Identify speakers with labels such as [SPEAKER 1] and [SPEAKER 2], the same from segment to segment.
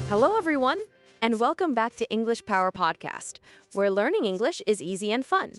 [SPEAKER 1] Hello, everyone, and welcome back to English Power Podcast, where learning English is easy and fun.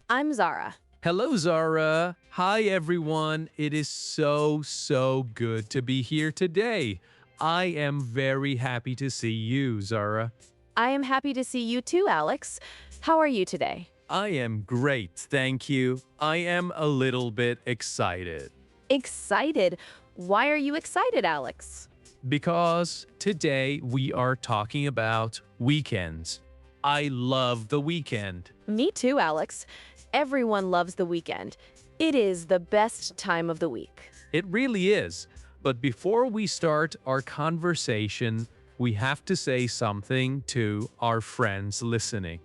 [SPEAKER 1] I'm Zara.
[SPEAKER 2] Hello, Zara. Hi, everyone. It is so good to be here today. I am very happy to see you, Zara.
[SPEAKER 1] I am happy to see you too, Alex. How are you today?
[SPEAKER 2] I am great, thank you. I am a little bit excited
[SPEAKER 1] Excited. Why are you excited, Alex?
[SPEAKER 2] because today we are talking about weekends. I love the weekend.
[SPEAKER 1] Me too, Alex. Everyone loves the weekend. It is the best time of the week.
[SPEAKER 2] It really is. But before we start our conversation, we have to say something to our friends listening.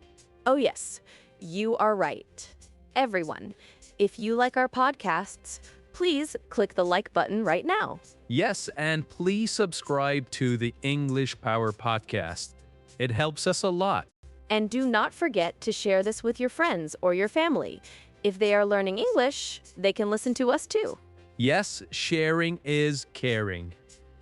[SPEAKER 1] Oh, yes, you are right. Everyone, if you like our podcasts, please click the like button right now.
[SPEAKER 2] Yes, and please subscribe to the English Power Podcast. It helps us a lot.
[SPEAKER 1] And do not forget to share this with your friends or your family. If they are learning English, they can listen to us too.
[SPEAKER 2] Yes, sharing is caring.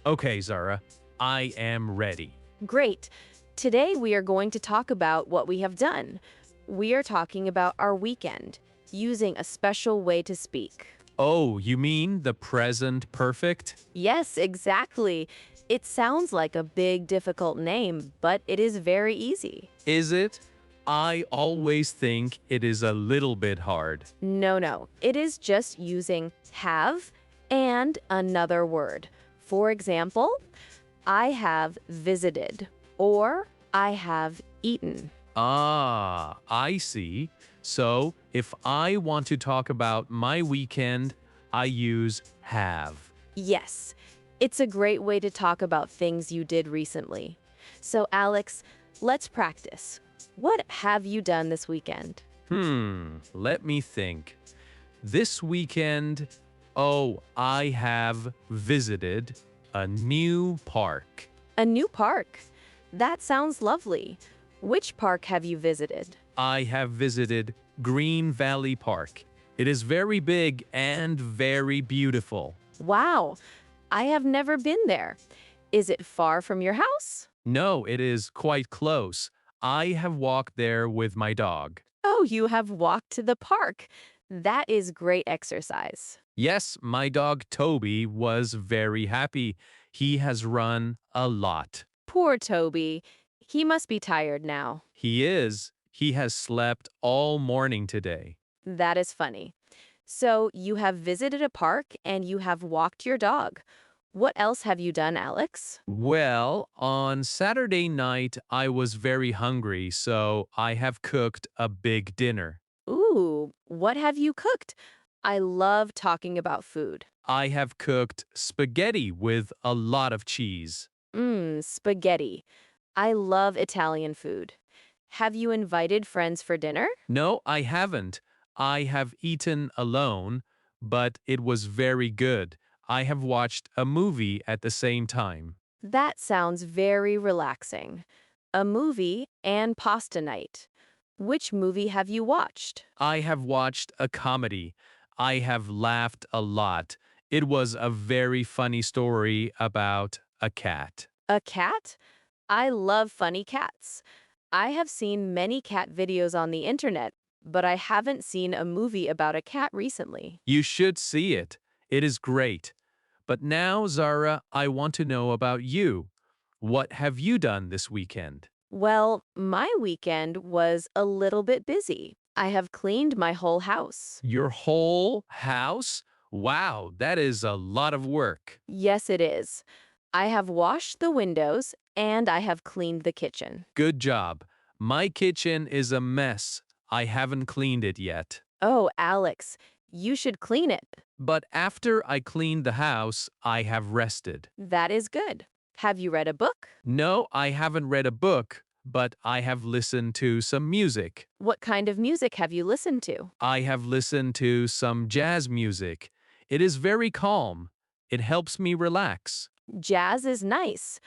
[SPEAKER 2] Okay, Zara, I am ready.
[SPEAKER 1] Great. Today we are going to talk about what we have done. We are talking about our weekend, using a special way to speak.
[SPEAKER 2] Oh, you mean the present perfect?
[SPEAKER 1] Yes, exactly. It sounds like a big, difficult name, but it is very easy.
[SPEAKER 2] Is it? I always think it is a little bit hard.
[SPEAKER 1] No. It is just using have and another word. For example, I have visited or I have eaten.
[SPEAKER 2] Ah, I see. So, if I want to talk about my weekend, I use have.
[SPEAKER 1] Yes, it's a great way to talk about things you did recently. So, Alex, let's practice. What have you done this weekend?
[SPEAKER 2] Let me think. This weekend, I have visited a new park.
[SPEAKER 1] A new park. That sounds lovely. Which park have you visited?
[SPEAKER 2] I have visited Green Valley Park. It is very big and very beautiful.
[SPEAKER 1] Wow, I have never been there. Is it far from your house?
[SPEAKER 2] No, it is quite close. I have walked there with my dog.
[SPEAKER 1] Oh, you have walked to the park. That is great exercise.
[SPEAKER 2] Yes, my dog Toby was very happy. He has run a lot.
[SPEAKER 1] Poor Toby. He must be tired now.
[SPEAKER 2] He is. He has slept all morning today.
[SPEAKER 1] That is funny. So, you have visited a park and you have walked your dog. What else have you done, Alex?
[SPEAKER 2] Well, on Saturday night, I was very hungry, so I have cooked a big dinner.
[SPEAKER 1] Ooh, what have you cooked? I love talking about food.
[SPEAKER 2] I have cooked spaghetti with a lot of cheese.
[SPEAKER 1] Spaghetti. I love Italian food. Have you invited friends for dinner?
[SPEAKER 2] No, I haven't. I have eaten alone, but it was very good. I have watched a movie at the same time.
[SPEAKER 1] That sounds very relaxing. A movie and pasta night. Which movie have you watched?
[SPEAKER 2] I have watched a comedy. I have laughed a lot. It was a very funny story about a cat.
[SPEAKER 1] A cat? I love funny cats. I have seen many cat videos on the internet, but I haven't seen a movie about a cat recently.
[SPEAKER 2] You should see it. It is great. But now, Zara, I want to know about you. What have you done this weekend?
[SPEAKER 1] Well, my weekend was a little bit busy. I have cleaned my whole house.
[SPEAKER 2] Your whole house? Wow, that is a lot of work.
[SPEAKER 1] Yes, it is. I have washed the windows and I have cleaned the kitchen.
[SPEAKER 2] Good job. My kitchen is a mess. I haven't cleaned it yet.
[SPEAKER 1] Oh, Alex, you should clean it.
[SPEAKER 2] But after I cleaned the house, I have rested.
[SPEAKER 1] That is good. Have you read a book?
[SPEAKER 2] No, I haven't read a book, but I have listened to some music.
[SPEAKER 1] What kind of music have you listened to?
[SPEAKER 2] I have listened to some jazz music. It is very calm. It helps me relax.
[SPEAKER 1] Jazz is nice.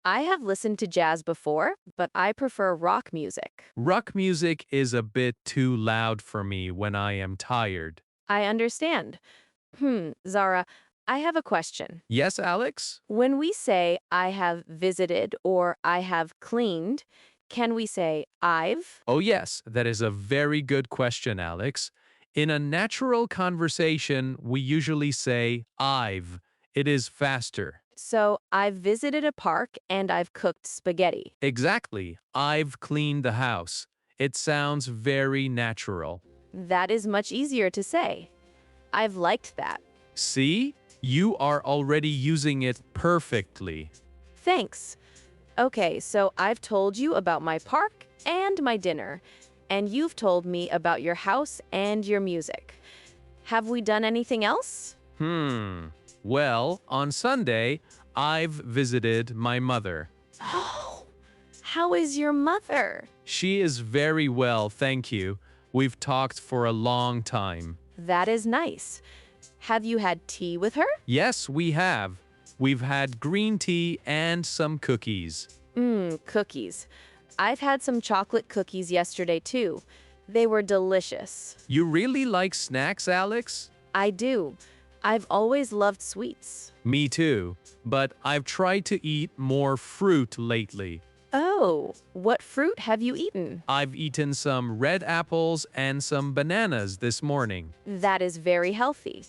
[SPEAKER 1] I have listened to jazz before, but I prefer rock music.
[SPEAKER 2] Rock music is a bit too loud for me when I am tired.
[SPEAKER 1] I understand. Zara, I have a question.
[SPEAKER 2] Yes, Alex?
[SPEAKER 1] When we say I have visited or I have cleaned, can we say I've?
[SPEAKER 2] Oh, yes, that is a very good question, Alex. In a natural conversation, we usually say I've. It is faster.
[SPEAKER 1] So I've visited a park and I've cooked spaghetti.
[SPEAKER 2] Exactly. I've cleaned the house. It sounds very natural.
[SPEAKER 1] That is much easier to say. I've liked that.
[SPEAKER 2] See? You are already using it perfectly.
[SPEAKER 1] Thanks. Okay, so I've told you about my park and my dinner, and you've told me about your house and your music. Have we done anything else?
[SPEAKER 2] Well, on Sunday, I've visited my mother.
[SPEAKER 1] Oh, how is your mother?
[SPEAKER 2] She is very well, thank you. We've talked for a long time.
[SPEAKER 1] That is nice. Have you had tea with her?
[SPEAKER 2] Yes, we have. We've had green tea and some cookies.
[SPEAKER 1] Cookies. I've had some chocolate cookies yesterday too. They were delicious.
[SPEAKER 2] You really like snacks, Alex?
[SPEAKER 1] I do. I've always loved sweets.
[SPEAKER 2] Me too, but I've tried to eat more fruit lately.
[SPEAKER 1] Oh, what fruit have you eaten?
[SPEAKER 2] I've eaten some red apples and some bananas this morning.
[SPEAKER 1] That is very healthy.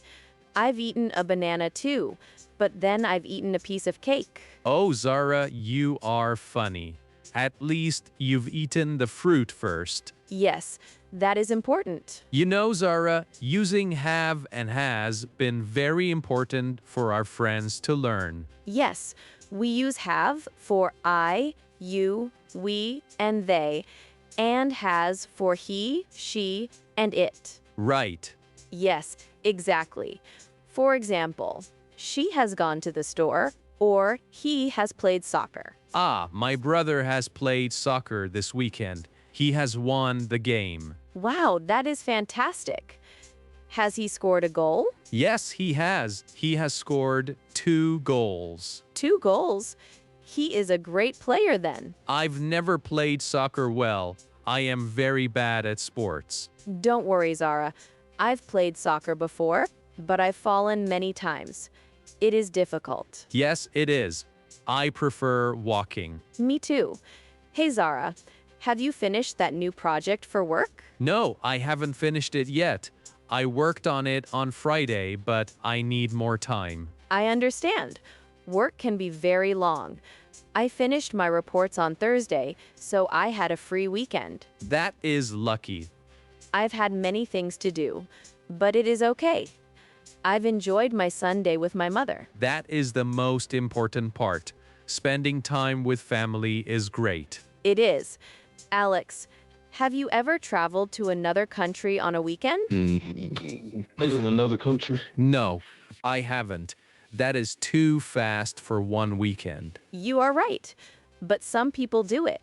[SPEAKER 1] I've eaten a banana too, but then I've eaten a piece of cake.
[SPEAKER 2] Oh, Zara, you are funny. At least you've eaten the fruit first.
[SPEAKER 1] Yes, that is important.
[SPEAKER 2] You know, Zara, using have and has been very important for our friends to learn.
[SPEAKER 1] Yes, we use have for I, you, we, and they, and has for he, she, and it.
[SPEAKER 2] Right.
[SPEAKER 1] Yes, exactly. For example, she has gone to the store, or he has played soccer.
[SPEAKER 2] Ah, my brother has played soccer this weekend. He has won the game.
[SPEAKER 1] Wow, that is fantastic. Has he scored a goal?
[SPEAKER 2] Yes, he has. He has scored 2 goals.
[SPEAKER 1] 2 goals? He is a great player then.
[SPEAKER 2] I've never played soccer well. I am very bad at sports.
[SPEAKER 1] Don't worry, Zara. I've played soccer before, but I've fallen many times. It is difficult.
[SPEAKER 2] Yes, it is. I prefer walking.
[SPEAKER 1] Me too. Hey, Zara, have you finished that new project for work?
[SPEAKER 2] No, I haven't finished it yet. I worked on it on Friday, but I need more time.
[SPEAKER 1] I understand. Work can be very long. I finished my reports on Thursday, so I had a free weekend.
[SPEAKER 2] That is lucky.
[SPEAKER 1] I've had many things to do, but it is okay. I've enjoyed my Sunday with my mother.
[SPEAKER 2] That is the most important part. Spending time with family is great.
[SPEAKER 1] It is. Alex, have you ever traveled to another country on a weekend?
[SPEAKER 3] Place in another country?
[SPEAKER 2] No, I haven't. That is too fast for one weekend.
[SPEAKER 1] You are right, but some people do it.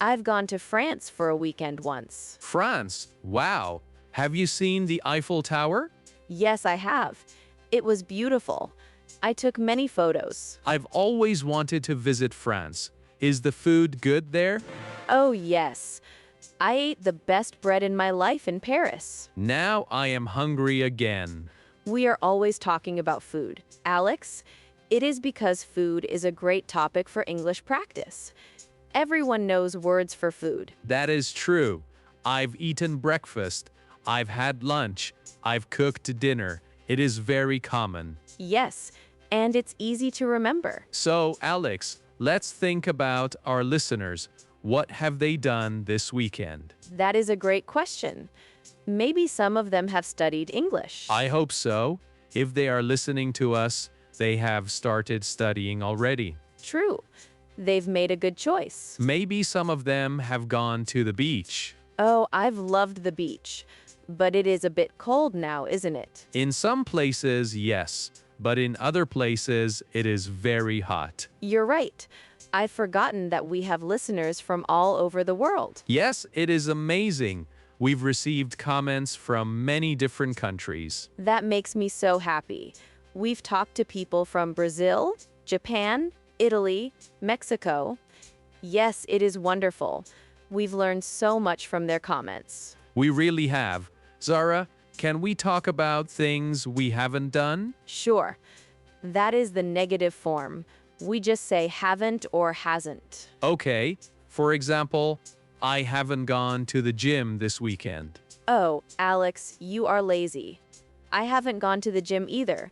[SPEAKER 1] I've gone to France for a weekend once.
[SPEAKER 2] France? Wow. Have you seen the Eiffel Tower?
[SPEAKER 1] Yes, I have. It was beautiful. I took many photos.
[SPEAKER 2] I've always wanted to visit France. Is the food good there?
[SPEAKER 1] Oh, yes. I ate the best bread in my life in Paris.
[SPEAKER 2] Now I am hungry again.
[SPEAKER 1] We are always talking about food. Alex, it is because food is a great topic for English practice. Everyone knows words for food.
[SPEAKER 2] That is true. I've eaten breakfast. I've had lunch. I've cooked dinner. It is very common.
[SPEAKER 1] Yes, and it's easy to remember.
[SPEAKER 2] So, Alex, let's think about our listeners. What have they done this weekend?
[SPEAKER 1] That is a great question. Maybe some of them have studied English.
[SPEAKER 2] I hope so. If they are listening to us, they have started studying already.
[SPEAKER 1] True. They've made a good choice.
[SPEAKER 2] Maybe some of them have gone to the beach.
[SPEAKER 1] Oh, I've loved the beach. But it is a bit cold now, isn't it?
[SPEAKER 2] In some places, yes, but in other places, it is very hot.
[SPEAKER 1] You're right. I've forgotten that we have listeners from all over the world.
[SPEAKER 2] Yes, it is amazing. We've received comments from many different countries.
[SPEAKER 1] That makes me so happy. We've talked to people from Brazil, Japan, Italy, Mexico. Yes, it is wonderful. We've learned so much from their comments.
[SPEAKER 2] We really have. Zara, Can we talk about things we haven't done?
[SPEAKER 1] Sure. That is the negative form. We just say haven't or hasn't.
[SPEAKER 2] Okay. For example, I haven't gone to the gym this weekend.
[SPEAKER 1] Oh, Alex, you are lazy. I haven't gone to the gym either,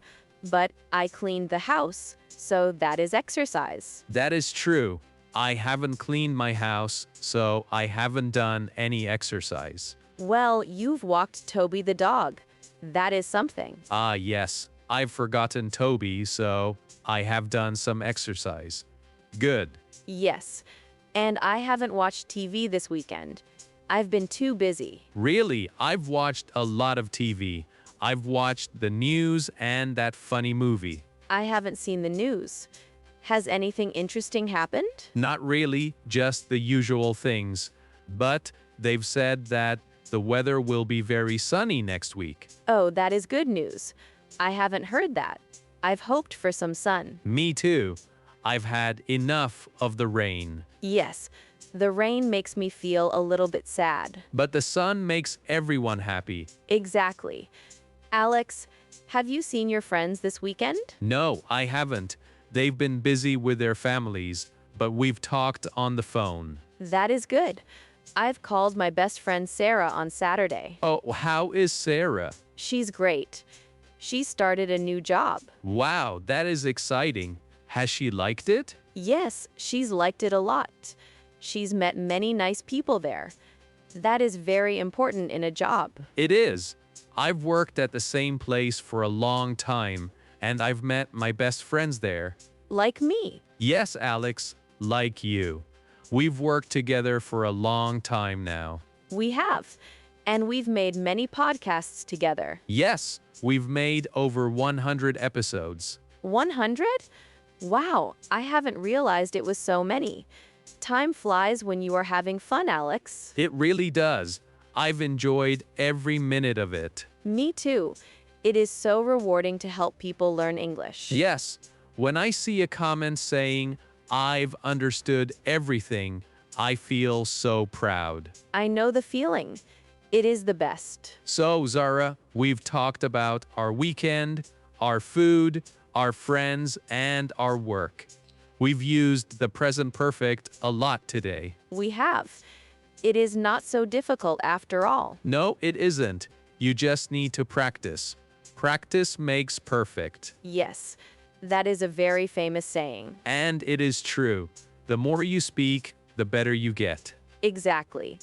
[SPEAKER 1] but I cleaned the house, so that is exercise.
[SPEAKER 2] That is true. I haven't cleaned my house, so I haven't done any exercise.
[SPEAKER 1] Well, you've walked Toby the dog. That is something.
[SPEAKER 2] Ah, yes. I've forgotten Toby, so I have done some exercise. Good.
[SPEAKER 1] Yes. And I haven't watched TV this weekend. I've been too busy.
[SPEAKER 2] Really, I've watched a lot of TV. I've watched the news and that funny movie.
[SPEAKER 1] I haven't seen the news. Has anything interesting happened?
[SPEAKER 2] Not really, just the usual things. But they've said that the weather will be very sunny next week.
[SPEAKER 1] Oh, that is good news. I haven't heard that. I've hoped for some sun.
[SPEAKER 2] Me too. I've had enough of the rain.
[SPEAKER 1] Yes, the rain makes me feel a little bit sad.
[SPEAKER 2] But the sun makes everyone happy.
[SPEAKER 1] Exactly. Alex, have you seen your friends this weekend?
[SPEAKER 2] No, I haven't. They've been busy with their families, but we've talked on the phone.
[SPEAKER 1] That is good. I've called my best friend Sarah on Saturday.
[SPEAKER 2] Oh, how is Sarah?
[SPEAKER 1] She's great. She started a new job.
[SPEAKER 2] Wow, that is exciting. Has she liked it?
[SPEAKER 1] Yes, she's liked it a lot. She's met many nice people there. That is very important in a job.
[SPEAKER 2] It is. I've worked at the same place for a long time, and I've met my best friends there.
[SPEAKER 1] Like me.
[SPEAKER 2] Yes, Alex, like you. We've worked together for a long time now.
[SPEAKER 1] We have. And we've made many podcasts together.
[SPEAKER 2] Yes, we've made over 100 episodes.
[SPEAKER 1] 100? Wow, I haven't realized it was so many. Time flies when you are having fun, Alex.
[SPEAKER 2] It really does. I've enjoyed every minute of it.
[SPEAKER 1] Me too. It is so rewarding to help people learn English.
[SPEAKER 2] Yes, when I see a comment saying, I've understood everything, I feel so proud.
[SPEAKER 1] I know the feeling. It is the best.
[SPEAKER 2] So, Zara, we've talked about our weekend, our food, our friends, and our work. We've used the present perfect a lot today.
[SPEAKER 1] We have. It is not so difficult after all.
[SPEAKER 2] No, it isn't. You just need to practice. Practice makes perfect.
[SPEAKER 1] Yes, that is a very famous saying.
[SPEAKER 2] And it is true. The more you speak, the better you get.
[SPEAKER 1] Exactly.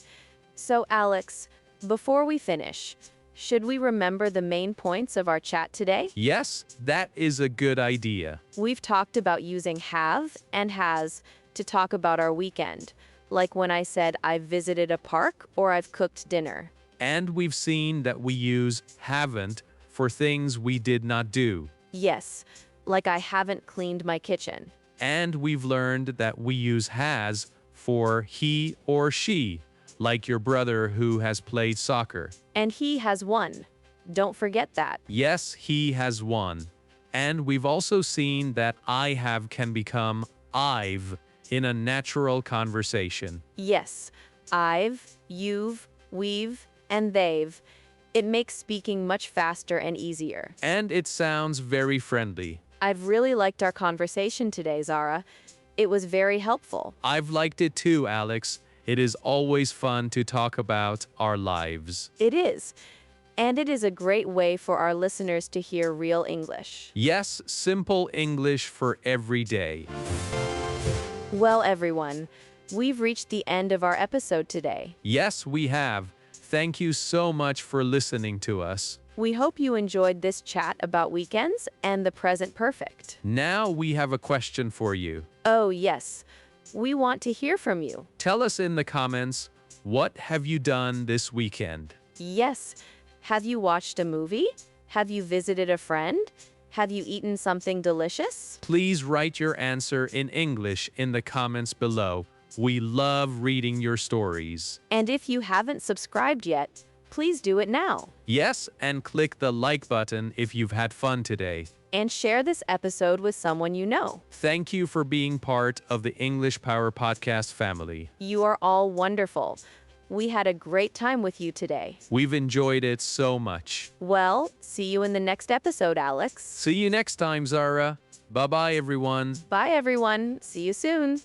[SPEAKER 1] So, Alex, before we finish, should we remember the main points of our chat today?
[SPEAKER 2] Yes, that is a good idea.
[SPEAKER 1] We've talked about using have and has to talk about our weekend, like when I said I've visited a park or I've cooked dinner.
[SPEAKER 2] And we've seen that we use haven't for things we did not do.
[SPEAKER 1] Yes, like I haven't cleaned my kitchen.
[SPEAKER 2] And we've learned that we use has for he or she, like your brother who has played soccer.
[SPEAKER 1] And he has won. Don't forget that.
[SPEAKER 2] Yes, he has won. And we've also seen that I have can become I've in a natural conversation.
[SPEAKER 1] Yes, I've, you've, we've, and they've. It makes speaking much faster and easier.
[SPEAKER 2] And it sounds very friendly.
[SPEAKER 1] I've really liked our conversation today, Zara. It was very helpful.
[SPEAKER 2] I've liked it too, Alex. It is always fun to talk about our lives.
[SPEAKER 1] It is. And it is a great way for our listeners to hear real English.
[SPEAKER 2] Yes, simple English for every day.
[SPEAKER 1] Well, everyone, we've reached the end of our episode today.
[SPEAKER 2] Yes, we have. Thank you so much for listening to us.
[SPEAKER 1] We hope you enjoyed this chat about weekends and the present perfect.
[SPEAKER 2] Now we have a question for you.
[SPEAKER 1] Oh, yes. We want to hear from you.
[SPEAKER 2] Tell us in the comments, what have you done this weekend?
[SPEAKER 1] Yes. Have you watched a movie? Have you visited a friend? Have you eaten something delicious?
[SPEAKER 2] Please write your answer in English in the comments below. We love reading your stories.
[SPEAKER 1] And if you haven't subscribed yet, please do it now.
[SPEAKER 2] Yes, and click the like button if you've had fun today.
[SPEAKER 1] And share this episode with someone you know.
[SPEAKER 2] Thank you for being part of the English Power Podcast family.
[SPEAKER 1] You are all wonderful. We had a great time with you today.
[SPEAKER 2] We've enjoyed it so much.
[SPEAKER 1] Well, see you in the next episode, Alex.
[SPEAKER 2] See you next time, Zara. Bye-bye, everyone.
[SPEAKER 1] Bye, everyone. See you soon.